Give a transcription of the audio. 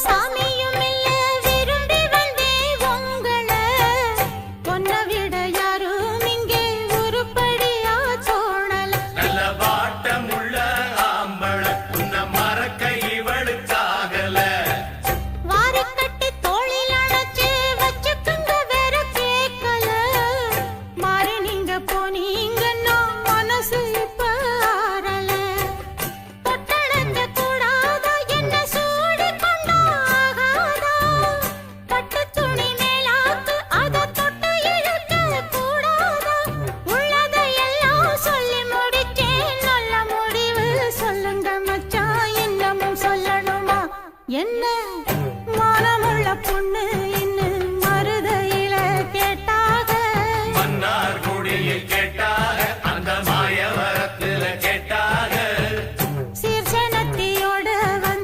சாமியும் இல்ல விரும்பி வந்தே உங்கள பொன்ன விட யாரும் இங்கே உருப்படியா தோணல நல்ல வாட்டமுள்ள ஆம்பள உன்ன மறக்க இவளுக்காகல வாரி கட்டி தோளில் அணைச்சு வச்சுக்குங்க வேற கேட்கல மாறி நீங்க போனீங்கன்னா மனசு இப்ப ஆறல தொட்டழக்க கூடாதா என்ன சூடி கொண்டா ஆகாதா பட்டு துணி மேலாக்கு அத தொட்டு இழுக்க கூடாதா உள்ளதையெல்லாம் சொல்லி முடிச்சேன் நல்ல முடிவு சொல்லுங்க மச்சான் இன்னமும் சொல்லணுமா என்ன மானமுள்ள பொண்ணு